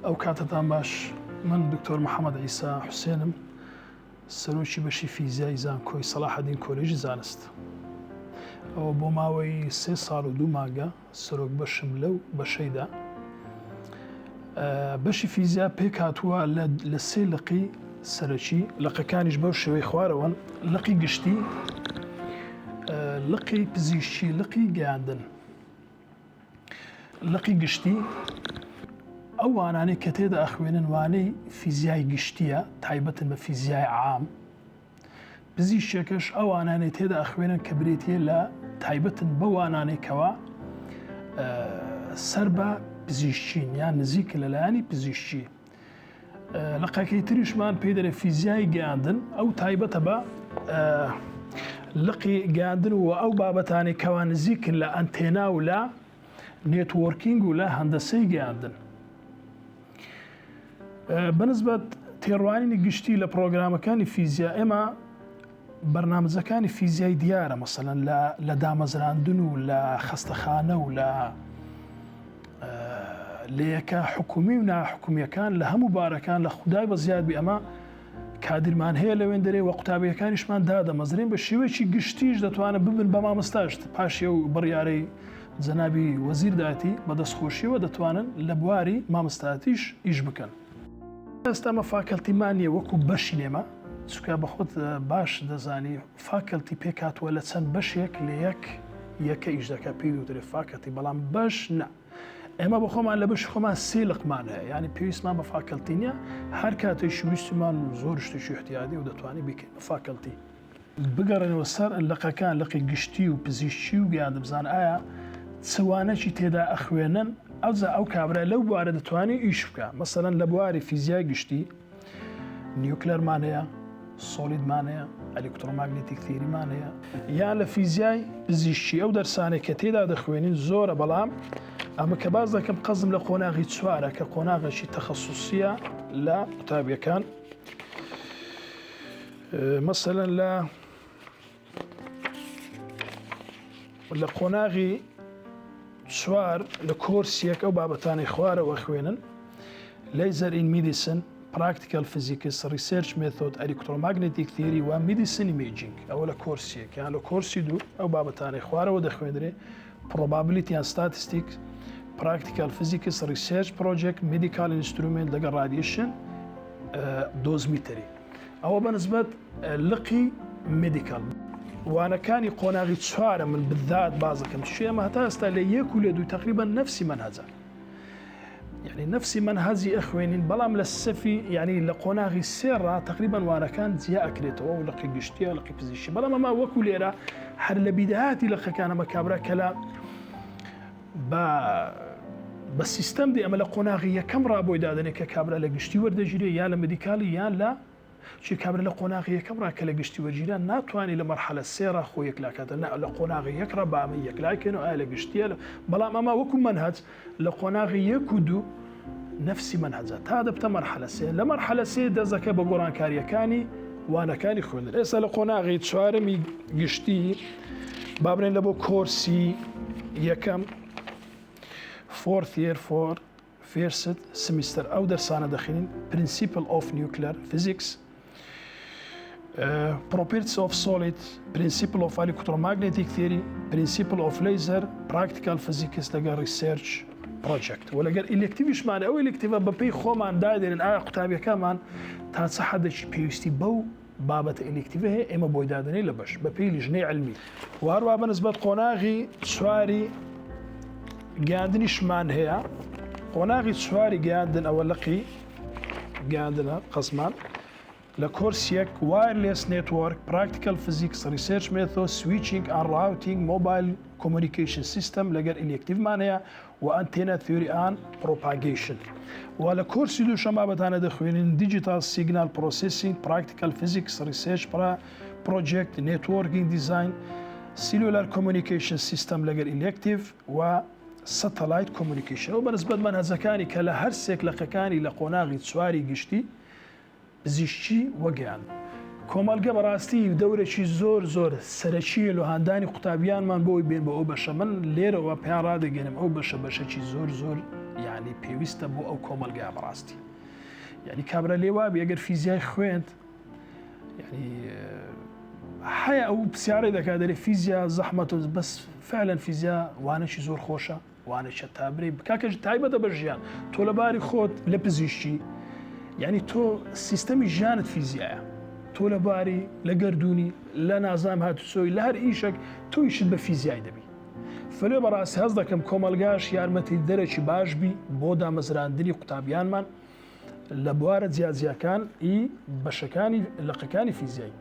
ئەو کاتتان باش. من دکتۆر محەممەد عیسا حوسێنم، سەرۆکی بەشی فیزیای زانکۆی سەلاحەدین کۆلێژی زانست. ئەوە بۆ ماوەی 3 ساڵ و 2 مانگە سەرۆک بەشم لەو بەشەیدا. بەشی فیزیا پێک هاتووە لە 3 لقی سەرەکی، لقەکانیش بەو شێوەی خوارەوەن: لقی گشتی، لقی پزیشکی، لقی گەیاندن. لقی گشتی ئەو وانانەی کە تێدا ئەخوێنن وانەی فیزیای گشتیە، تایبەتن بە فیزیای عام. پزیشکێکەش ئەو وانانەی تێدا ئەخوێنن کە برێتیە لە تایبەتن بە وانانەی کەوا سەر بە پزیشکین یان نزیکە لەلایەنی پزیشکی. لقەکەی تریشمان پێی دەرێ فیزیای گەیاندن، ئەو تایبەتە بە لقی گەیاندن و ئەو بابەتانی کەوا نزیکن لە ئەنتێنا و لە نێتوۆرکینگ و لە هەندەسەی گەیاندن. بەنسبەت تێڕوانینی گشتی لە پرۆگرامەکانی فیزیا، ئێمە بەرنامجەکانی فیزیای دیارە، مەسەلەن لە دامەزراندن و لە خەستەخانە و لە یەکە حکومی و ناحکومیەکان لە هەموو بارەکان لە خودای بە زیادبی ئەمە کادرمان هەیە لەوێن دەرێ و قوتابیەکانیشمان دادەمەزرێن بە شێوەیەکی گشتیش دەتوانە ببن بە مامۆستاشت. پاشیە و بڕیارەی جەنابی وەزیرداتی بەدەستخۆشیەوە دەتوانن لە بواری مامۆستاتیش ئیش بکەن. ئێستا ئەمە فاکەڵتیمان نییە وەکو بەشی نێمە، چونکە بە خۆت باش دەزانی فاکەڵتی پێک هاتووە لە چەند بەشێک لە یەکە ئیش دەکە، پێی وترێ فاکەڵتی، بەڵام بەش نە. ئێمە بە خۆمان لە بەش خۆمان 3 لقمان هەیە، یعنی پێویستمان بە فاکەڵتی نییە، هەر کاتێکی ویستمان زۆر شتێکی احتیاطی و دەتوانین بکەین بە فاکەڵتی. بگەڕێنەوە سەر لقەکان، لقی گشتی و پزیشکی و گەیاندن بزان ئایا چوانەکی تێدا ئەخوێنن، ئەو کابرا لەو بوارە دەتوانێت ئیش بکە. مەسەلەن لە بواری فیزیای گشتی نیوکلەرمان هەیە، سۆلیدمان هەیە، ئەلکترۆماگنێتیک تیریمان هەیە، یان لە فیزیای پزیشکی ئەو دەرسانێک کە تێدا دەخوێنین زۆرە، بەڵام ئەمە کە باز دەکەم قەزم لە قۆناغی 4 کە قۆناغێکی تەخەسوسیە لە قوتابیەکان. مەسەلەن لە قۆناغی 4 لە کۆرسیەک ئەو بابەتانی خوارەوە خوێنن: لیزر ئین میدیسن، پراکتیکال فیزیکس، ریسێرچ مێتۆد، ئەلکترۆماگنێتیک تیری و میدیسن ایمیجینگ. ئەوە لە کۆرسیەک، یان لە کۆرسی 2 ئەو بابەتانی خوارەوە دەخوێنرێ: پرۆبابلیتی یان ستاتیستیک، پراکتیکال فیزیکس، ریسێرچ پرۆجێکت، مێدیکال ئینسترومنت لەگەڵ رادیشن، دۆزمیتری. ئەوە بەنسبەت لقی مێدیکال. وانەکانی قۆناغی 4 من بالذات باز دەکەم، شێمە هەتا ئێستا لە 1 و لە 2 تقریبا نفسی منهجە، یعنی نفسی منهجی ئەخوێنین، بەڵام لە سەفی یعنی لە قۆناغی 3 تقریبا وانەکان جیا ئەکرێتەوە و لقی گشتیە، لقی پزیشکی. بەڵام ئەمە وەکو لێرە هەر لە بیداهاتی لقەکانەمە کابرا کەلا بە سیستەم دی ئەمە لە قۆناغی یەکەم ڕابۆی دادنێت کە کابرا لە گشتی وەردەگیرێ، یان لە مدیکالی یان لە چی کابرا لە قۆناغی یەکەم ڕاکە لە گشتی وەرگیرە ناتوانانی لە مەرحەلە 3 خۆ یەکلاکاتە، لە قۆناغی 1 بە ئەمە یەکلاکەن و ئایا لە گشتیە. بەڵام ئەمە وەکو منهج لە قۆناغی 1 و 2 نفسی منهجە تا دەبتە مەرحەلە 3. لە مەرحەلە 3 دەزەکە بە گۆڕانکاریەکانی وانەکانی خوێندن. ئێستا لە قۆناغی 4 گشتی بابرێن لە بۆ کۆرسی یەکەم 4th year for first semester ئەو دەرسانە دەخینین: Principle of Nuclear Physics، Properties of Solid، Principle of Electromagnetic Theory، Principle of Laser، Practical Physics لەگەڵ Research Project. و لەگەر ئلکتیڤیشمان ئەو ئلکتیڤە بەپێی خۆمان دادێنن ئایا قوتابیەکانمان تا چە حەدێکی پێویستی بەو بابەتە ئلکتیڤە هەیە ئێمە بۆی دادنەی لە بەش بەپێی لیژنەی علمی. و هەروە بەنسبەت قۆناغی 4 گەیاندنیشمان هەیە. قۆناغی 4 گەیاندن ئەوە لقی گەیاندنە قەزمان لە کۆرسیەک: وایرلس نێتوۆرک، پراکتیکال فیزیکس، ریسێرچ مێتۆد، سویچینگ ئەند راوتینگ، مۆبایل کۆمونیکیشن سیستەم لەگەر ئلکتیڤمان هەیە، و ئەنتێنە تیۆری ئەند پرۆپاگیشن. و لە کۆرسی 2 شەم بابەتانە دەخوێنین: دیجیتال سیگنال پرۆسیسینگ، پراکتیکال فیزیکس، ریسێرچ پرۆجێکت، نێتوۆرکینگ دیزاین، سیلولار کۆمونیکیشن سیستەم لەگەر ئلکتیڤ، و سەتەلایت کۆمونیکیشن. ئەو بەنسبەت منهجەکانی کە لە هەر سێک لقەکانی لە قۆناغی 4 گشتی پزیشکی وەگەیان. کۆمەلگە بەڕاستی دەورێکی زۆر سەرەکیە لە هاندانی قوتابیانمان بۆی بێن بە ئەو بەشە. من لێرەوە پێیان ڕادەگەێنم ئەو بەشەکی زۆر یعنی پێویستە بۆ ئەو کۆمەلگای بەڕاستی یعنی کابرا لێوابی ئەگەر فیزیای خوێند یعنی هەیە ئەو پرسیارەی دەکات دەرێ فیزیا زەحمەت و بەس فعلا فیزیا وانەی زۆر خۆشە وانەی تابری بکاکەش تایبەتە بە ژیان تۆ لەباری خۆت لە پزیشتی یعنی تۆ سیستەمی ژیانت فیزیایە تۆ لەباری لە گەردوونی لە نازام هاتوچۆی لە هەر ئیشێک تۆ ئیشت بە فیزیای دەبی فلێ بەڕاستی هەست دەکەم کۆمەلگاش یارمەتی دەرەکی باش بی بۆ دامەزراندنی قوتابیانمان لە بوارە جیاجیەکان بەشەکانی لەقەکانی فیزیایی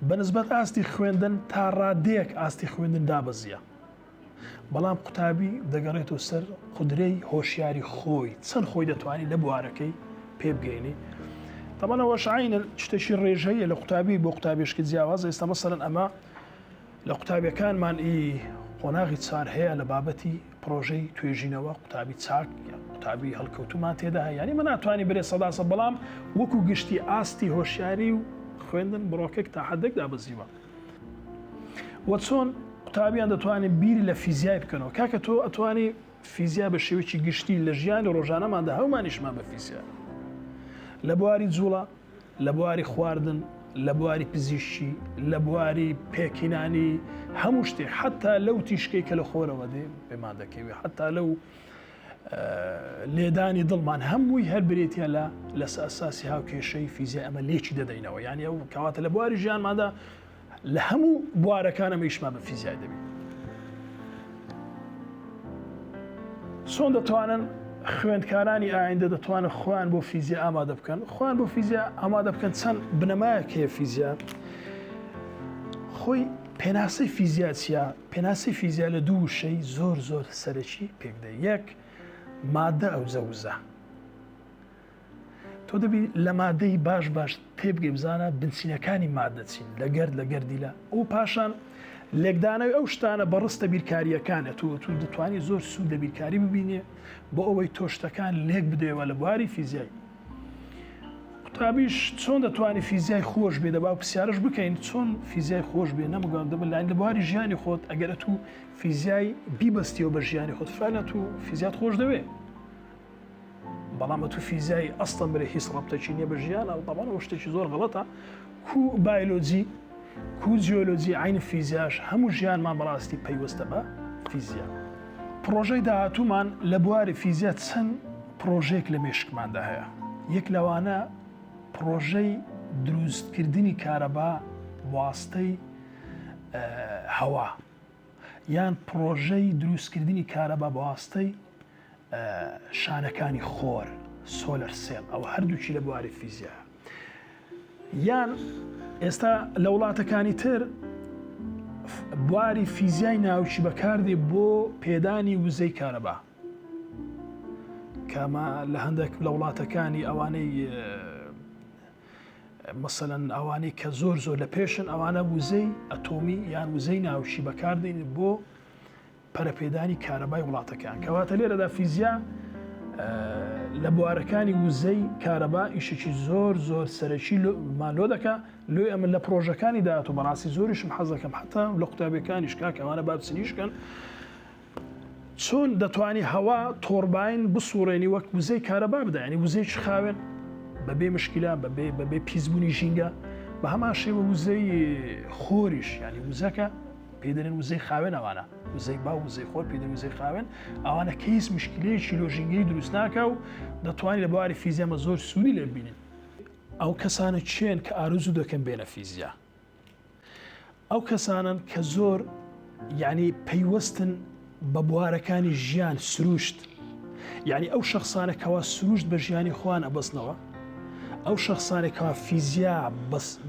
بەنسبەت ئاستی خوێندن تا ڕادەیەک ئاستی خوێندن دابەزیە بەڵام قوتابی دەگەڕێتەوە سەر قودرەی هۆشیاری خۆی چەند خۆی دەتوانێت لە بوارەکەی پێ بگەینێ تەمەنەوەش عینە شتێکی ڕێژەیە لە قوتابی بۆ قوتابیشکی جیاواز ئێستا مەسەرەن ئەمە لە قوتابیەکانمان قۆناغی چار هەیە لە بابەتی پرۆژەی توێژینەوە قوتابی چاک قوتابی هەڵکەوتومان تێدا هەیە یعنی من ناتوانانی برێ سەداسە بەڵام وەکو گشتی ئاستی هۆشیاری و خوێندن بڕۆکێک تا حدێک دابەزیوە وە چۆن قوتابیان دەتوانێت بیری لە فیزیای بکەنەوە کاکە تۆ ئەتوانی فیزیا بە شێوەیەکی گشتی لە ژیانی ڕۆژانەماندا هەمومانیشمان بە فیزیا لە بواری جوڵە لە بواری خواردن لە بواری پزیشکی لە بواری پێکینانی هەموو شتێک حتا لەو تیشکەی کە لە خۆرەوە دێ پێمان دەکەوێت حتا لەو لێدانی دڵمان هەمووی هەر برێتە لە ئەساسی هاوکێشەی فیزیای ئەمە لێکی دەدەینەوە یعنی ئەو کەواتە لە بواری ژیانمادا لە هەموو بوارەکان ئەمەیشمان بە فیزیای دەبێت چۆن دەتوانن خوێندکارانی ئایندە دەتوانن خۆیان بۆ فیزیا ئامادە بکەن خۆیان بۆ فیزیا ئامادە بکەن چەند بنەمایەک هەیە فیزیا خۆی پێناسەی فیزیا چیە پێناسەی فیزیا لە دوو شەی زۆر زۆر سەرەکی پێکدە یەک مادە ئەو زەوزە تۆ دەبی لە مادەی باش تێبگەی بزانە بنچینەکانی مادە چین لە گەرد لە گەردیلە ئەو پاشان لێکدانەوەی ئەو شتانە بەڕستە بیرکاریەکانە تو دەتوانانی زۆر سوود لە بیرکاری ببینێ بۆ ئەوەی تۆ شتەکان لێک بدەوە لە بواری فیزیایی قوتابیش چۆن دەتوانانی فیزیای خۆش بێ دەبا پرسیارش بکەین چۆن فیزیای خۆش بێ نەمەگەڵ دەبن لاین لە بواری ژیانی خۆت ئەگەرە تو فیزیای بیبەستیەوە بە ژیانی خۆت فعلا تو فیزیات خۆش دەوێ بەڵام تو فیزیای ئەستەن برێ هیچ ڕەبتەکی نییە بە ژیانە و طبعاً شتێکی زۆر غەڵەتە کو بایۆلۆجی کو جیۆلۆجی عین فیزیاش هەموو ژیانمان بەڕاستی پەیوەستە بە فیزیا پرۆژەی داهاتوومان لە بواری فیزیا چەند پرۆژێک لە مێشکماندا هەیە یەک لەوانە پرۆژەی دروستکردنی کارەبا واستەی هەوا یان پرۆژەی دروستکردنی کارەبا واستەی شانەکانی خۆر سۆلەر سێڵ ئەو هەردووچی لە بواری فیزیا یان ئێستا لە وڵاتەکانی تر بواری فیزیای ناوچی بەکاردێ بۆ پێدانی وزەی کارەبا کەمە لە هەندێک لە وڵاتەکانی ئەوانەی مەسەلەن ئەوانەی کە زۆر لە پێشن ئەوانە وزەی ئەتۆمی یان وزەی ناوچی بەکاردێن بۆ پەرەپێدانی کارەبای وڵاتەکان کەواتە لێرەدا فیزیا لە بوارەکانی وزەی کارەبا ئیشێکی زۆر سەرەکی مالۆ دەکا لێ ئەمە لە پرۆژەکانی داهاتوو بەڕاستی زۆریشم حەز دەکەم حتا لە قوتابیەکانیش کاکە ئەوانە بابچنیشکەن چۆن دەتوانی هەوا تۆرباین بسوڕێنی وەک وزەی کارەبا بدە ینی وزەیەکی خاوێن بەبێ مشکلە بەبێ پیسبوونی ژینگە بە هەمان شێوە وزەی خۆریش ینی وزەکە پێدەرێن وزەی خاوێن ئەوانە وزەی با وزەی خۆر پێدەن وزەی خاوێن ئەوانە کە هیچ مشکلەیەکی لۆژینگەی دروست ناکە و دەتوانانی لە بواری فیزیامە زۆر سوودی لێ ببینن ئەو کەسانە چێن کە ئارزوو دەکەن بێنە فیزیا ئەو کەسانن کە زۆر یعنی پەیوەستن بە بوارەکانی ژیان سروشت یعنی ئەو شخصانە کەوا سروشت بە ژیانی خۆیان ئەبەستنەوە ئەو شخصانێکەوە فیزیا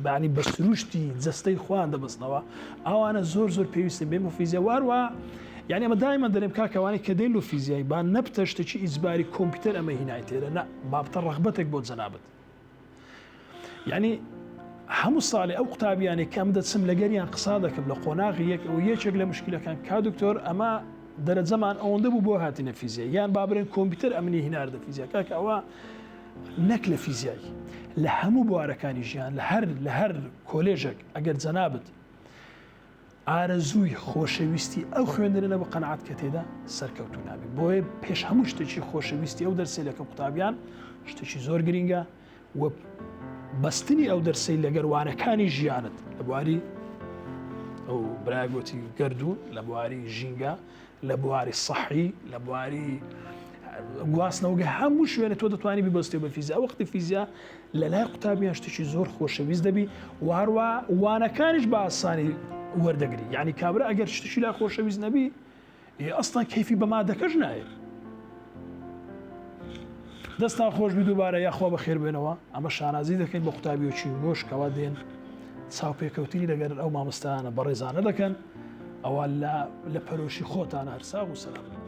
بەعنی بە سروشتی جەستەی خۆیان دەبستنەوە ئەوانە زۆر پێویستن بێن بۆ فیزیا واروە یعنی ئەمە دایما دەرێم کاکەوانی کە دەین لە فیزیایی با نەبتە شتێکی ئیجباری کۆمپیوتەر ئەمە هینای تێرە نە بابتە ڕەغبەتێک بۆ جەنابەت یعنی هەموو ساڵی ئەو قوتابیانێک کەم دەچم لەگەریان قسا دەکەم لە قۆناغی یەکێک لە مشکلەکان کا دکتۆر ئەمە دەرەجەمان ئەوەندە بوو بۆ هاتینە فیزیا یان بابرێن کۆمپیوتەر ئەمنی هیناردە فیزیا کاکە ئەوە نەک لە فیزیایی لە هەموو بوارەکانی ژیان لە هەر کۆلێژێک ئەگەر جەنابەت ئارەزووی خۆشەویستی ئەو خوێندنە بە قەنەعەت کە تێدا سەرکەوتو نابێ. بۆیە پێش هەموو شتێکی خۆشەویستی ئەو دەرسێ لەکە قوتابیان شتێکی زۆر گرینگە و بەستنی ئەو دەرسەی لەگەروانەکانی ژیانت لە بواری ئەو برایگوتی گردوون، لە بواری ژینگە، لە بواری سەحی، لە بواری گواستنەوەگە هەموو شوێنە تۆ دەتوانانی ببەستێ بە فیزیا. وەختی فیزیا لە لای قوتابیان شتێکی زۆر خۆشەویست دەبی واروە وانەکانیش بە ئاسانی وەردەگری. یعنی کابرا ئەگەر شتێکی لا خۆشەویست نەبی ئەستان کەیفی بە مادەکەش نایە. دەستان خۆش بی دووبارە یاخوا بە خێر بێنەوە. ئەمە شانازی دەکەین بە قوتابیۆکی نۆشکەوە دێن چاوپێکەوتنی لەگەر ئەو مامۆستایانە بەڕێزانە دەکەن ئەوە لە پەرۆشی خۆتانە هەرساغ و سەلام.